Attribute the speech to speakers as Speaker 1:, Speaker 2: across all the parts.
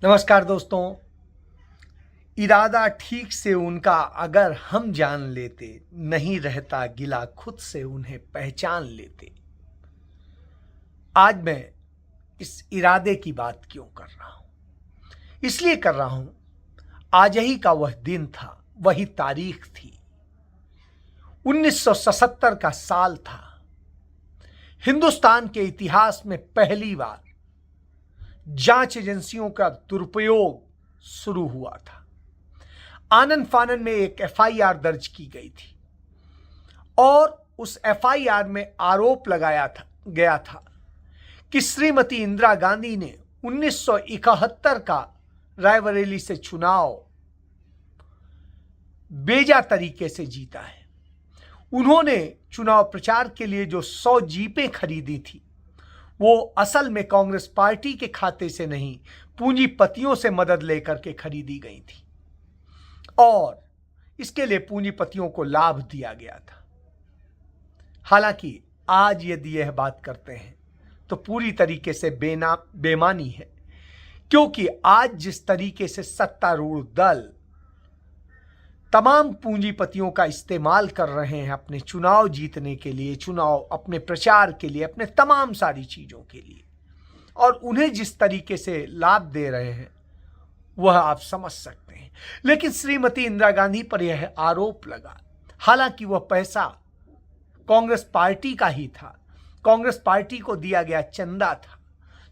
Speaker 1: नमस्कार दोस्तों। इरादा ठीक से उनका अगर हम जान लेते, नहीं रहता गिला खुद से उन्हें पहचान लेते। आज मैं इस इरादे की बात क्यों कर रहा हूं? इसलिए कर रहा हूं, आज ही का वह दिन था, वही तारीख थी। 1977 का साल था। हिंदुस्तान के इतिहास में पहली बार जांच एजेंसियों का दुरुपयोग शुरू हुआ था। आनन फानन में एक एफआईआर दर्ज की गई थी और उस एफआईआर में आरोप लगाया गया था कि श्रीमती इंदिरा गांधी ने 1971 का रायबरेली से चुनाव बेजा तरीके से जीता है। उन्होंने चुनाव प्रचार के लिए जो 100 जीपें खरीदी थी, वो असल में कांग्रेस पार्टी के खाते से नहीं, पूंजीपतियों से मदद लेकर के खरीदी गई थी और इसके लिए पूंजीपतियों को लाभ दिया गया था। हालांकि आज यदि यह बात करते हैं तो पूरी तरीके से बेमानी है, क्योंकि आज जिस तरीके से सत्तारूढ़ दल तमाम पूंजीपतियों का इस्तेमाल कर रहे हैं अपने चुनाव जीतने के लिए, चुनाव अपने प्रचार के लिए, अपने तमाम सारी चीजों के लिए, और उन्हें जिस तरीके से लाभ दे रहे हैं वह आप समझ सकते हैं। लेकिन श्रीमती इंदिरा गांधी पर यह आरोप लगा। हालांकि वह पैसा कांग्रेस पार्टी का ही था, कांग्रेस पार्टी को दिया गया चंदा था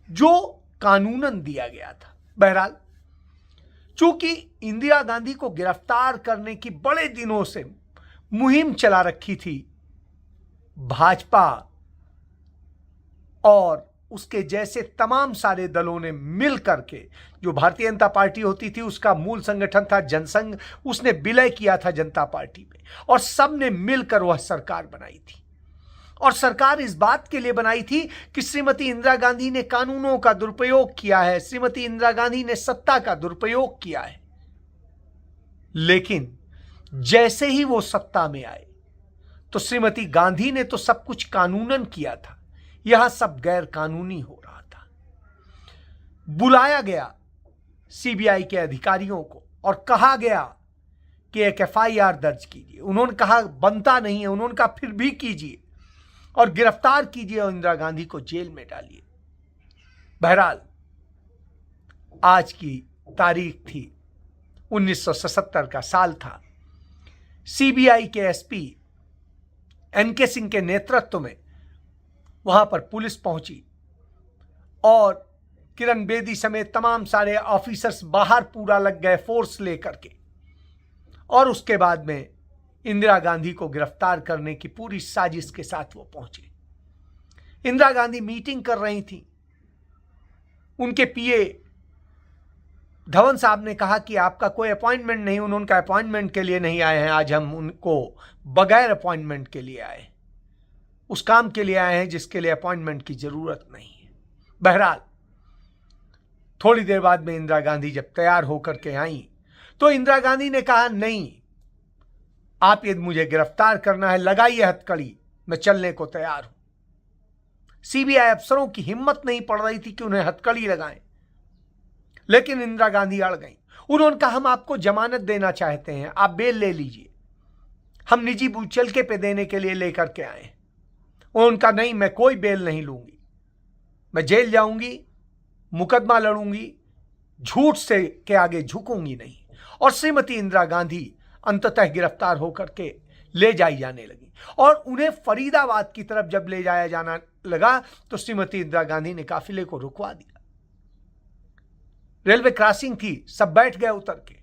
Speaker 1: जो कानूनन दिया गया था। बहरहाल, चूंकि इंदिरा गांधी को गिरफ्तार करने की बड़े दिनों से मुहिम चला रखी थी भाजपा और उसके जैसे तमाम सारे दलों ने मिल करके, जो भारतीय जनता पार्टी होती थी उसका मूल संगठन था जनसंघ, उसने विलय किया था जनता पार्टी में और सब ने मिलकर वह सरकार बनाई थी। और सरकार इस बात के लिए बनाई थी कि श्रीमती इंदिरा गांधी ने कानूनों का दुरुपयोग किया है, श्रीमती इंदिरा गांधी ने सत्ता का दुरुपयोग किया है। लेकिन जैसे ही वो सत्ता में आए तो श्रीमती गांधी ने तो सब कुछ कानूनन किया था, यहां सब गैर कानूनी हो रहा था। बुलाया गया सीबीआई के अधिकारियों को और कहा गया कि एक एफआईआर दर्ज कीजिए। उन्होंने कहा बनता नहीं है, उन्होंने कहा फिर भी कीजिए और गिरफ्तार कीजिए और इंदिरा गांधी को जेल में डालिए। बहरहाल, आज की तारीख थी, 1977 का साल था। सीबीआई के एसपी एनके सिंह के नेतृत्व में वहां पर पुलिस पहुंची और किरण बेदी समेत तमाम सारे ऑफिसर्स बाहर पूरा लग गए फोर्स लेकर के, और उसके बाद में इंदिरा गांधी को गिरफ्तार करने की पूरी साजिश के साथ वो पहुंचे। इंदिरा गांधी मीटिंग कर रही थी। उनके पीए धवन साहब ने कहा कि आपका कोई अपॉइंटमेंट नहीं, उन्होंने कहा अपॉइंटमेंट के लिए नहीं आए हैं, आज हम उनको बगैर अपॉइंटमेंट के लिए आए, उस काम के लिए आए हैं जिसके लिए अपॉइंटमेंट की जरूरत नहीं है। बहरहाल, थोड़ी देर बाद में इंदिरा गांधी जब तैयार होकर के आई तो इंदिरा गांधी ने कहा नहीं, आप यदि मुझे गिरफ्तार करना है लगाइए हथकड़ी, मैं चलने को तैयार हूं। सीबीआई अफसरों की हिम्मत नहीं पड़ रही थी कि उन्हें हथकड़ी लगाएं, लेकिन इंदिरा गांधी अड़ गई। उन्होंने कहा हम आपको जमानत देना चाहते हैं, आप बेल ले लीजिए, हम निजी मुचलके पे देने के लिए लेकर के आए। उन्होंने कहा नहीं, मैं कोई बेल नहीं लूंगी, मैं जेल जाऊंगी, मुकदमा लड़ूंगी, झूठ से के आगे झुकूंगी नहीं। और श्रीमती इंदिरा गांधी अंततः गिरफ्तार होकर के ले जाई जाने लगी और उन्हें फरीदाबाद की तरफ जब ले जाया जाना लगा तो श्रीमती इंदिरा गांधी ने काफिले को रुकवा दिया। रेलवे क्रॉसिंग थी, सब बैठ गए उतर के।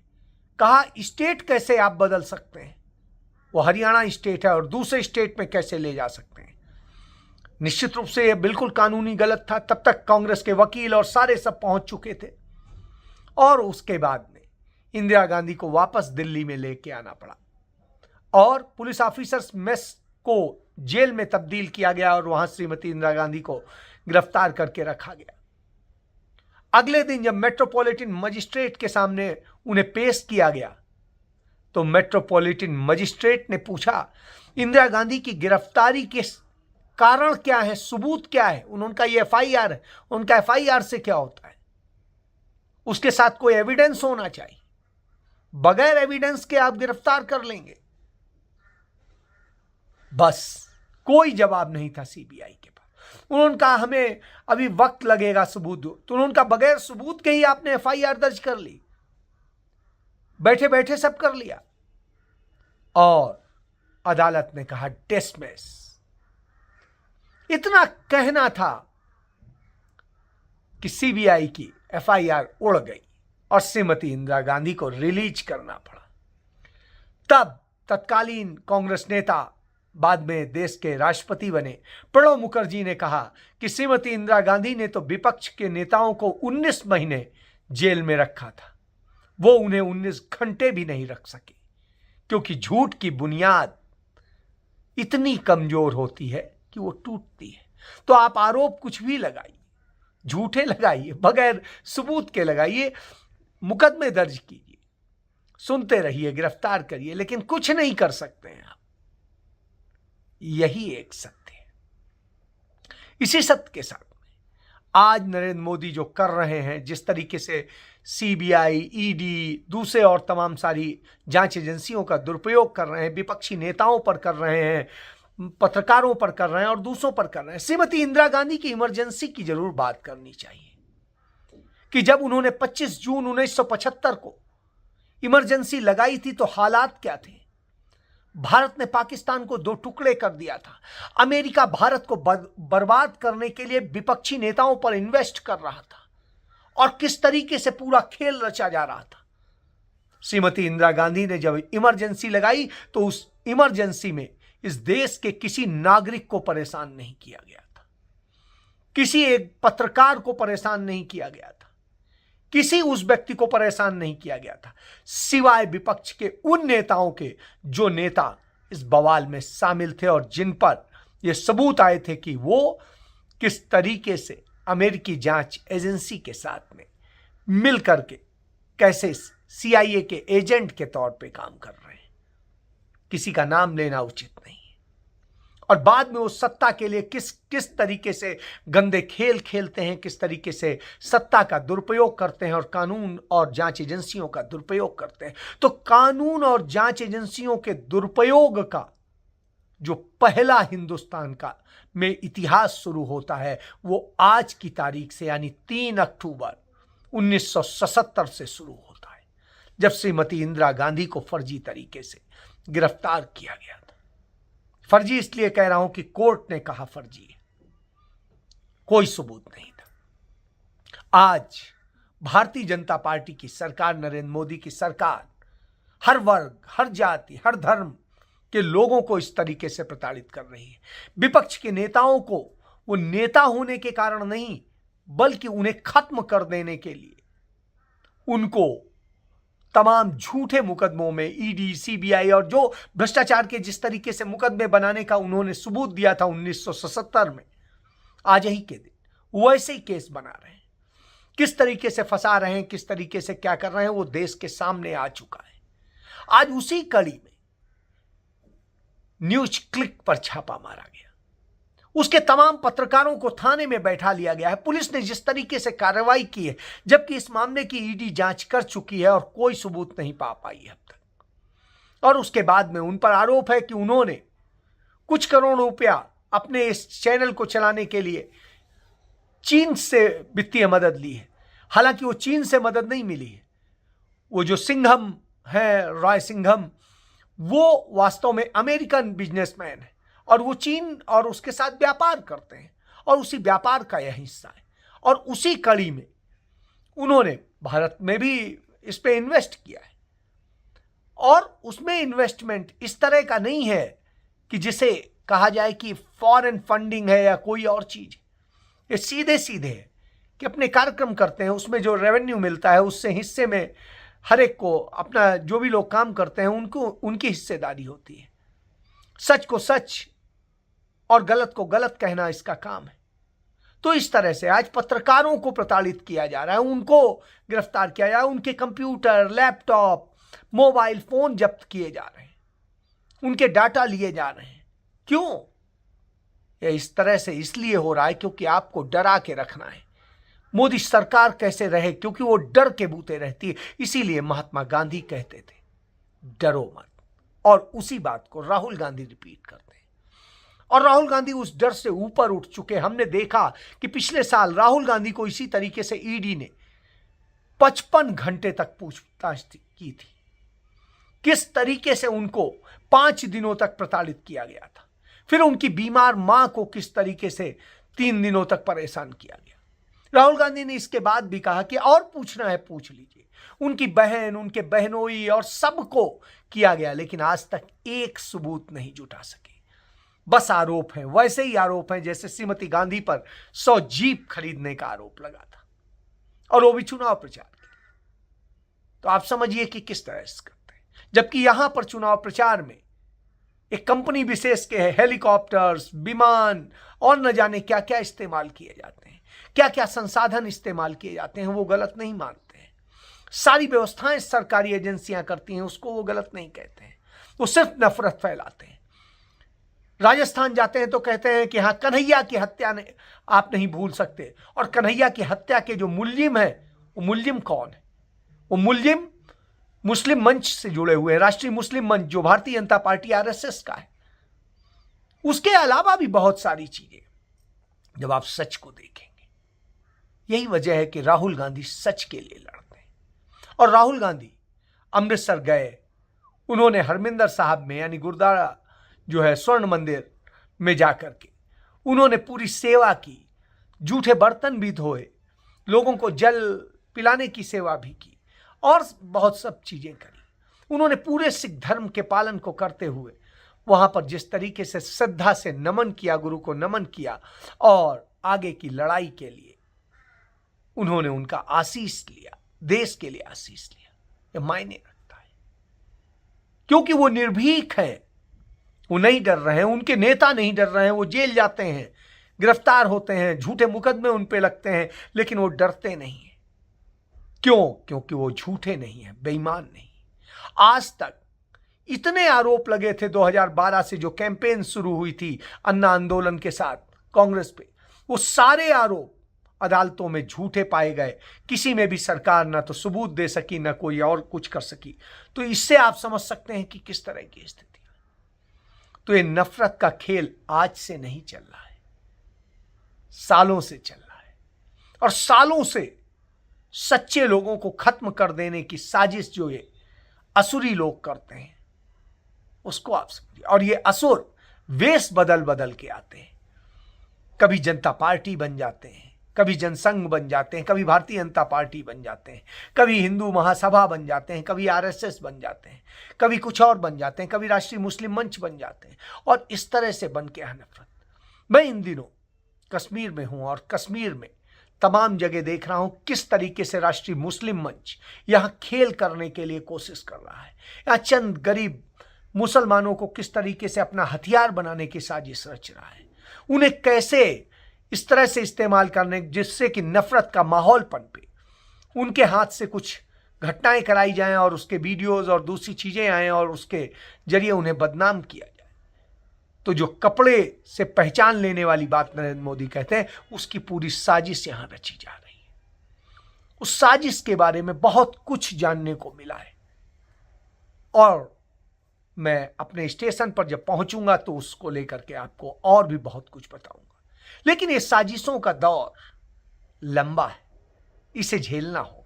Speaker 1: कहा स्टेट कैसे आप बदल सकते हैं, वो हरियाणा स्टेट है और दूसरे स्टेट में कैसे ले जा सकते हैं। निश्चित रूप से यह बिल्कुल कानूनी गलत था। तब तक कांग्रेस के वकील और सारे सब पहुंच चुके थे और उसके बाद में इंदिरा गांधी को वापस दिल्ली में लेके आना पड़ा और पुलिस ऑफिसर्स मेस को जेल में तब्दील किया गया और वहां श्रीमती इंदिरा गांधी को गिरफ्तार करके रखा गया। अगले दिन जब मेट्रोपॉलिटन मजिस्ट्रेट के सामने उन्हें पेश किया गया तो मेट्रोपॉलिटन मजिस्ट्रेट ने पूछा इंदिरा गांधी की गिरफ्तारी के कारण क्या है, सबूत क्या है। उन्होंने कहा ये एफआईआर है। उनका एफआईआर से क्या होता है। उसके साथ कोई एविडेंस होना चाहिए। बगैर एविडेंस के आप गिरफ्तार कर लेंगे। बस कोई जवाब नहीं था सीबीआई के पास। उन्होंने कहा हमें अभी वक्त लगेगा सबूत दो, तो उन्होंने कहा बगैर सबूत के ही आपने एफआईआर दर्ज कर ली, बैठे बैठे सब कर लिया। और अदालत ने कहा डिसमिस। इतना कहना था कि सीबीआई की एफआईआर उड़ गई और श्रीमती इंदिरा गांधी को रिलीज करना पड़ा। तब तत्कालीन कांग्रेस नेता, बाद में देश के राष्ट्रपति बने, प्रणब मुखर्जी ने कहा कि श्रीमती इंदिरा गांधी ने तो विपक्ष के नेताओं को 19 महीने जेल में रखा था, वो उन्हें 19 घंटे भी नहीं रख सके, क्योंकि झूठ की बुनियाद इतनी कमजोर होती है कि वो टूटती है। तो आप आरोप कुछ भी लगाइए, झूठे लगाइए, बगैर सबूत के लगाइए, मुकदमे दर्ज कीजिए, सुनते रहिए, गिरफ्तार करिए, लेकिन कुछ नहीं कर सकते हैं आप। यही एक सत्य है। इसी सत्य के साथ आज नरेंद्र मोदी जो कर रहे हैं, जिस तरीके से सीबीआई, ईडी, दूसरे और तमाम सारी जांच एजेंसियों का दुरुपयोग कर रहे हैं, विपक्षी नेताओं पर कर रहे हैं, पत्रकारों पर कर रहे हैं और दूसरों पर कर रहे हैं। श्रीमती इंदिरा गांधी की इमरजेंसी की जरूर बात करनी चाहिए कि जब उन्होंने 25 जून 1975 को इमरजेंसी लगाई थी तो हालात क्या थे। भारत ने पाकिस्तान को 2 टुकड़े कर दिया था। अमेरिका भारत को बर्बाद करने के लिए विपक्षी नेताओं पर इन्वेस्ट कर रहा था और किस तरीके से पूरा खेल रचा जा रहा था। श्रीमती इंदिरा गांधी ने जब इमरजेंसी लगाई तो उस इमरजेंसी में इस देश के किसी नागरिक को परेशान नहीं किया गया था, किसी एक पत्रकार को परेशान नहीं किया गया था, किसी उस व्यक्ति को परेशान नहीं किया गया था, सिवाय विपक्ष के उन नेताओं के जो नेता इस बवाल में शामिल थे और जिन पर यह सबूत आए थे कि वो किस तरीके से अमेरिकी जांच एजेंसी के साथ में मिल करके कैसे सीआईए के एजेंट के तौर पे काम कर रहे हैं। किसी का नाम लेना उचित नहीं है। और बाद में वो सत्ता के लिए किस तरीके से गंदे खेल खेलते हैं, किस तरीके से सत्ता का दुरुपयोग करते हैं और कानून और जांच एजेंसियों का दुरुपयोग करते हैं। तो कानून और जांच एजेंसियों के दुरुपयोग का जो पहला हिंदुस्तान का में इतिहास शुरू होता है वो आज की तारीख से, यानी 3 अक्टूबर 1977 से शुरू होता है, जब श्रीमती इंदिरा गांधी को फर्जी तरीके से गिरफ्तार किया गया था। फर्जी इसलिए कह रहा हूं कि कोर्ट ने कहा फर्जी है, कोई सबूत नहीं था। आज भारतीय जनता पार्टी की सरकार, नरेंद्र मोदी की सरकार, हर वर्ग, हर जाति, हर धर्म के लोगों को इस तरीके से प्रताड़ित कर रही है। विपक्ष के नेताओं को वो नेता होने के कारण नहीं, बल्कि उन्हें खत्म कर देने के लिए उनको तमाम झूठे मुकदमों में ईडी, सीबीआई और जो भ्रष्टाचार के जिस तरीके से मुकदमे बनाने का उन्होंने सबूत दिया था 1977 में, आज ही के दिन वैसे ही केस बना रहे हैं। किस तरीके से फंसा रहे हैं, किस तरीके से क्या कर रहे हैं, वो देश के सामने आ चुका है। आज उसी कड़ी में न्यूज क्लिक पर छापा मारा गया, उसके तमाम पत्रकारों को थाने में बैठा लिया गया है। पुलिस ने जिस तरीके से कार्रवाई की है, जबकि इस मामले की ईडी जांच कर चुकी है और कोई सबूत नहीं पा पाई है अब तक। और उसके बाद में उन पर आरोप है कि उन्होंने कुछ करोड़ रुपया अपने इस चैनल को चलाने के लिए चीन से वित्तीय मदद ली है। हालांकि वो चीन से मदद नहीं मिली है। वो जो सिंघम है, रॉय सिंघम, वो वास्तव में अमेरिकन बिजनेसमैन है और वो चीन और उसके साथ व्यापार करते हैं और उसी व्यापार का यह हिस्सा है। और उसी कड़ी में उन्होंने भारत में भी इस पे इन्वेस्ट किया है और उसमें इन्वेस्टमेंट इस तरह का नहीं है कि जिसे कहा जाए कि फॉरेन फंडिंग है या कोई और चीज। ये सीधे सीधे है कि अपने कार्यक्रम करते हैं, उसमें जो रेवेन्यू मिलता है उससे हिस्से में हर एक को अपना, जो भी लोग काम करते हैं उनको उनकी हिस्सेदारी होती है। सच को सच और गलत को गलत कहना इसका काम है। तो इस तरह से आज पत्रकारों को प्रताड़ित किया जा रहा है, उनको गिरफ्तार किया जा रहा है, उनके कंप्यूटर, लैपटॉप, मोबाइल फोन जब्त किए जा रहे हैं, उनके डाटा लिए जा रहे हैं। क्यों? यह इस तरह से इसलिए हो रहा है क्योंकि आपको डरा के रखना है। मोदी सरकार कैसे रहे, क्योंकि वो डर के बूते रहती है। इसीलिए महात्मा गांधी कहते थे डरो मत, और उसी बात को राहुल गांधी रिपीट करते हैं। और राहुल गांधी उस डर से ऊपर उठ चुके। हमने देखा कि पिछले साल राहुल गांधी को इसी तरीके से ईडी ने 55 घंटे तक पूछताछ की थी। किस तरीके से उनको 5 दिनों तक प्रताड़ित किया गया था। फिर उनकी बीमार मां को किस तरीके से 3 दिनों तक परेशान किया गया। राहुल गांधी ने इसके बाद भी कहा कि और पूछना है पूछ लीजिए। उनकी बहन, उनके बहनोई और सबको किया गया, लेकिन आज तक एक सबूत नहीं जुटा सके। बस आरोप हैं, वैसे ही आरोप हैं जैसे श्रीमती गांधी पर 100 जीप खरीदने का आरोप लगा था, और वो भी चुनाव प्रचार के लिए। तो आप समझिए कि किस तरह से करते हैं। जबकि यहां पर चुनाव प्रचार में एक कंपनी विशेष के हेलीकॉप्टर्स, विमान और न जाने क्या क्या इस्तेमाल किए जाते हैं, क्या क्या संसाधन इस्तेमाल किए जाते हैं, वो गलत नहीं मानते हैं। सारी व्यवस्थाएं सरकारी एजेंसियां करती हैं, उसको वो गलत नहीं कहते हैं। वो सिर्फ नफरत फैलाते हैं। राजस्थान जाते हैं तो कहते हैं कि हाँ, कन्हैया की हत्या ने आप नहीं भूल सकते, और कन्हैया की हत्या के जो मुल्जिम है, वो मुल्जिम कौन है? वो मुल्जिम मुस्लिम मंच से जुड़े हुए, राष्ट्रीय मुस्लिम मंच, जो भारतीय जनता पार्टी आरएसएस का है। उसके अलावा भी बहुत सारी चीजें जब आप सच को देखेंगे। यही वजह है कि राहुल गांधी सच के लिए लड़ते हैं। और राहुल गांधी अमृतसर गए, उन्होंने हरमिंदर साहब में यानी गुरुद्वारा जो है स्वर्ण मंदिर में जाकर के उन्होंने पूरी सेवा की, जूठे बर्तन भी धोए, लोगों को जल पिलाने की सेवा भी की, और बहुत सब चीजें करी। उन्होंने पूरे सिख धर्म के पालन को करते हुए वहां पर जिस तरीके से श्रद्धा से नमन किया, गुरु को नमन किया, और आगे की लड़ाई के लिए उन्होंने उनका आशीष लिया, देश के लिए आशीष लिया। यह मायने रखता है, क्योंकि वो निर्भीक है, वो नहीं डर रहे हैं, उनके नेता नहीं डर रहे हैं। वो जेल जाते हैं, गिरफ्तार होते हैं, झूठे मुकदमे उन पे लगते हैं, लेकिन वो डरते नहीं हैं। क्यों? क्योंकि वो झूठे नहीं हैं, बेईमान नहीं। आज तक इतने आरोप लगे थे 2012 से जो कैंपेन शुरू हुई थी अन्ना आंदोलन के साथ कांग्रेस पे, वो सारे आरोप अदालतों में झूठे पाए गए। किसी में भी सरकार ना तो सबूत दे सकी, ना कोई और कुछ कर सकी। तो इससे आप समझ सकते हैं कि किस तरह की स्थिति। तो ये नफरत का खेल आज से नहीं चल रहा है, सालों से चल रहा है। और सालों से सच्चे लोगों को खत्म कर देने की साजिश जो ये असुरी लोग करते हैं, उसको आप समझिए। और ये असुर वेश बदल बदल के आते हैं। कभी जनता पार्टी बन जाते हैं, कभी जनसंघ बन जाते हैं, कभी भारतीय जनता पार्टी बन जाते हैं, कभी हिंदू महासभा बन जाते हैं, कभी आरएसएस बन जाते हैं, कभी कुछ और बन जाते हैं, कभी राष्ट्रीय मुस्लिम मंच बन जाते हैं, और इस तरह से बन के है नफरत। मैं इन दिनों कश्मीर में हूं, और कश्मीर में तमाम जगह देख रहा हूं किस तरीके से राष्ट्रीय मुस्लिम मंच यहां खेल करने के लिए कोशिश कर रहा है। यहां चंद गरीब मुसलमानों को किस तरीके से अपना हथियार बनाने की साजिश रच रहा है, उन्हें कैसे इस तरह से इस्तेमाल करने जिससे कि नफरत का माहौल पनपे, उनके हाथ से कुछ घटनाएं कराई जाएं और उसके वीडियोस और दूसरी चीजें आएं और उसके जरिए उन्हें बदनाम किया जाए। तो जो कपड़े से पहचान लेने वाली बात नरेंद्र मोदी कहते हैं, उसकी पूरी साजिश यहां रची जा रही है। उस साजिश के बारे में बहुत कुछ जानने को मिला है, और मैं अपने स्टेशन पर जब पहुंचूंगा तो उसको लेकर के आपको और भी बहुत कुछ बताऊंगा। लेकिन ये साजिशों का दौर लंबा है, इसे झेलना होगा।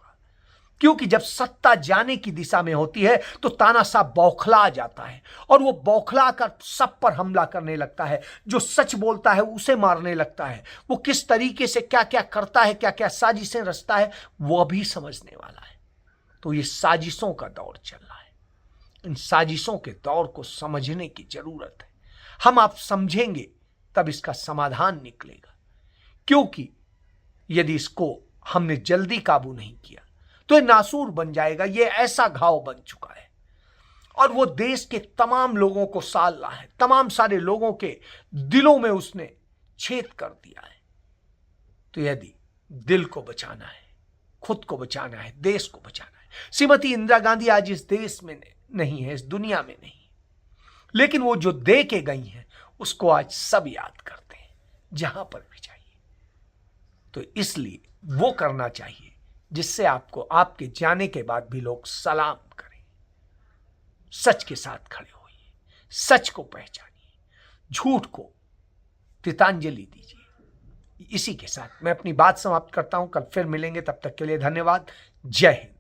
Speaker 1: क्योंकि जब सत्ता जाने की दिशा में होती है तो तानाशाह बौखला जाता है, और वो बौखला कर सब पर हमला करने लगता है। जो सच बोलता है उसे मारने लगता है। वो किस तरीके से क्या क्या करता है, क्या क्या साजिशें रचता है, वो भी समझने वाला है। तो ये साजिशों का दौर चल रहा है। इन साजिशों के दौर को समझने की जरूरत है। हम आप समझेंगे तब इसका समाधान निकलेगा। क्योंकि यदि इसको हमने जल्दी काबू नहीं किया तो ये नासूर बन जाएगा। ये ऐसा घाव बन चुका है, और वो देश के तमाम लोगों को साल रहा है, तमाम सारे लोगों के दिलों में उसने छेद कर दिया है। तो यदि दिल को बचाना है, खुद को बचाना है, देश को बचाना है, श्रीमती इंदिरा गांधी आज इस देश में नहीं है, इस दुनिया में नहीं, लेकिन वो जो दे के गई हैं उसको आज सब याद करते हैं, जहां पर भी जाइए। तो इसलिए वो करना चाहिए जिससे आपको आपके जाने के बाद भी लोग सलाम करें। सच के साथ खड़े होइए, सच को पहचानिए, झूठ को तितांजलि दीजिए। इसी के साथ मैं अपनी बात समाप्त करता हूं। कल फिर मिलेंगे, तब तक के लिए धन्यवाद। जय हिंद।